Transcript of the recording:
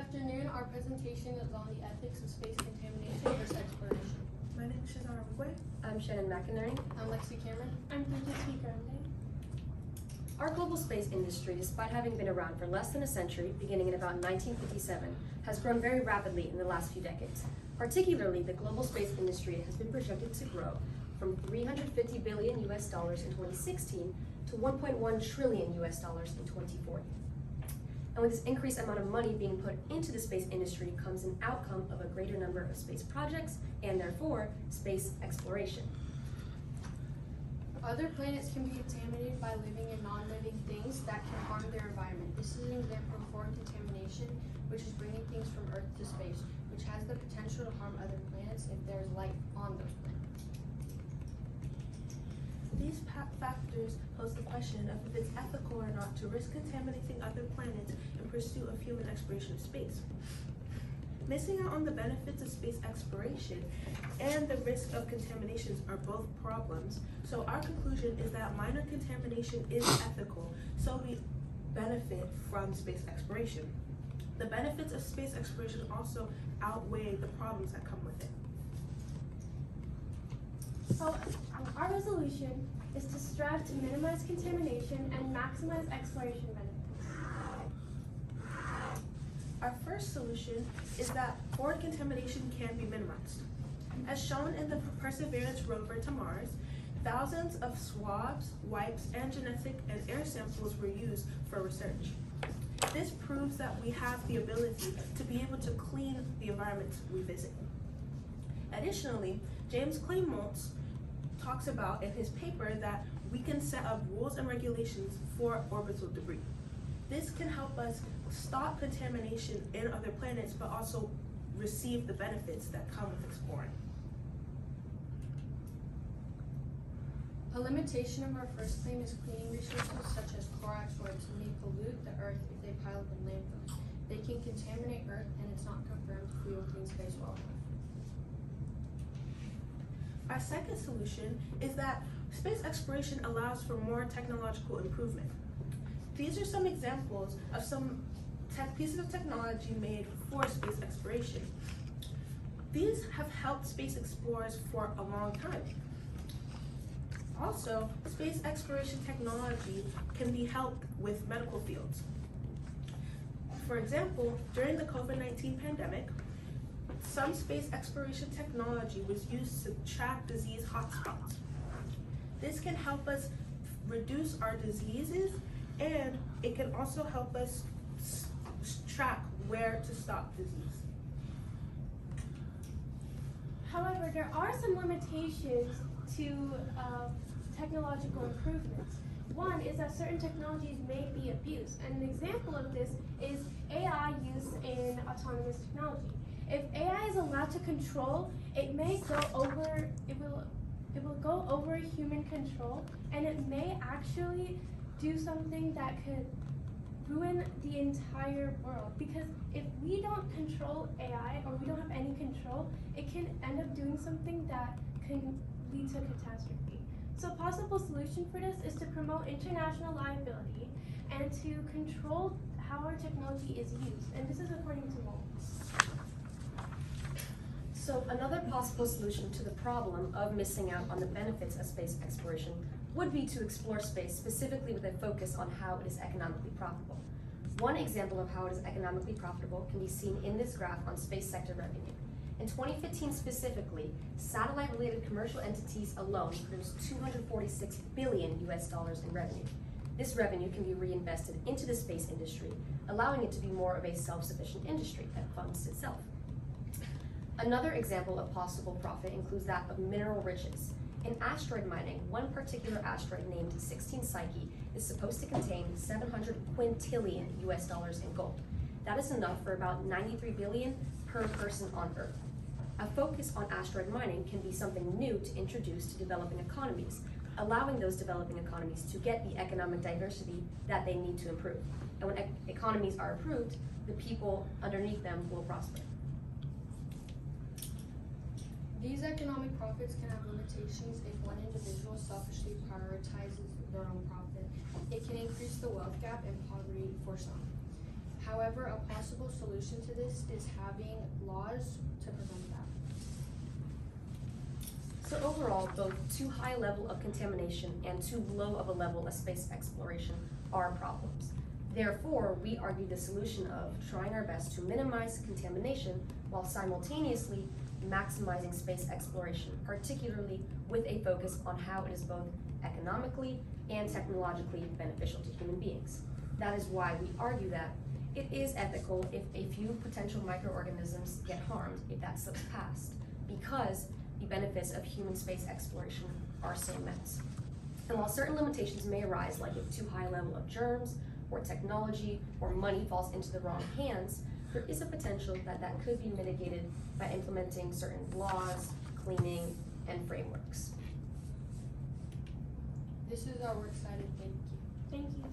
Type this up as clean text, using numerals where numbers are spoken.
afternoon. Our presentation is on the ethics of space contamination versus exploration. My name is Shazara Wigwe. I'm Shannon McInerney. I'm Lexi Cameron. I'm Bridget T. Grande. Our global space industry, despite having been around for less than a century, beginning in about 1957, has grown very rapidly in the last few decades. Particularly, the global space industry has been projected to grow from $350 billion in 2016 to $1.1 trillion in 2040. And with this increased amount of money being put into the space industry comes an outcome of a greater number of space projects and therefore space exploration. Other planets can be contaminated by living and non-living things that can harm their environment. This is an example of foreign contamination, which is bringing things from Earth to space, which has the potential to harm other planets if there is life on those planets. These factors pose the question of if it's ethical or not to risk contaminating other planets in pursuit of human exploration of space. Missing out on the benefits of space exploration and the risk of contaminations are both problems, so our conclusion is that minor contamination is ethical, so we benefit from space exploration. The benefits of space exploration also outweigh the problems that come with it. So our resolution is to strive to minimize contamination and maximize exploration benefits. Our first solution is that forward contamination can be minimized. As shown in the Perseverance rover to Mars, thousands of swabs, wipes, and genetic and air samples were used for research. This proves that we have the ability to be able to clean the environments we visit. Additionally, James Clay Maltz talks about in his paper that we can set up rules and regulations for orbital debris. This can help us stop contamination in other planets, but also receive the benefits that come with exploring. A limitation of our first claim is cleaning resources such as Clorox wipes may pollute the Earth if they pile up in landfills. They can contaminate Earth, and it's not confirmed if we will clean space well enough. Our second solution is that space exploration allows for more technological improvement. These are some examples of some pieces of technology made for space exploration. These have helped space explorers for a long time. Also, space exploration technology can be helped with medical fields. For example, during the COVID-19 pandemic, some space exploration technology was used to track disease hotspots. This can help us reduce our diseases, and it can also help us track where to stop disease. However, there are some limitations to technological improvements. One is that certain technologies may be abused, and an example of this is AI used in autonomous technology. If AI is allowed to control, it may go over, it will go over human control, and it may actually do something that could ruin the entire world. Because if we don't control AI, or we don't have any control, it can end up doing something that can lead to catastrophe. So a possible solution for this is to promote international liability and to control how our technology is used. And this is according to Maltz. So another possible solution to the problem of missing out on the benefits of space exploration would be to explore space specifically with a focus on how it is economically profitable. One example of how it is economically profitable can be seen in this graph on space sector revenue. In 2015 specifically, satellite-related commercial entities alone produced $246 billion in revenue. This revenue can be reinvested into the space industry, allowing it to be more of a self-sufficient industry that funds itself. Another example of possible profit includes that of mineral riches. In asteroid mining, one particular asteroid named 16 Psyche is supposed to contain 700 quintillion in gold. That is enough for about 93 billion per person on Earth. A focus on asteroid mining can be something new to introduce to developing economies, allowing those developing economies to get the economic diversity that they need to improve. And when economies are improved, the people underneath them will prosper. These economic profits can have limitations if one individual selfishly prioritizes their own profit. It can increase the wealth gap and poverty for some. However, a possible solution to this is having laws to prevent that. So overall, both too high a level of contamination and too low of a level of space exploration are problems. Therefore, we argue the solution of trying our best to minimize contamination while simultaneously maximizing space exploration, particularly with a focus on how it is both economically and technologically beneficial to human beings. That is why we argue that it is ethical if a few potential microorganisms get harmed if that slips past, because the benefits of human space exploration are so immense. And while certain limitations may arise, like if too high a level of germs, or technology, or money falls into the wrong hands, there is a potential that that could be mitigated by implementing certain laws, cleaning, and frameworks. This is our works cited. Thank you. Thank you.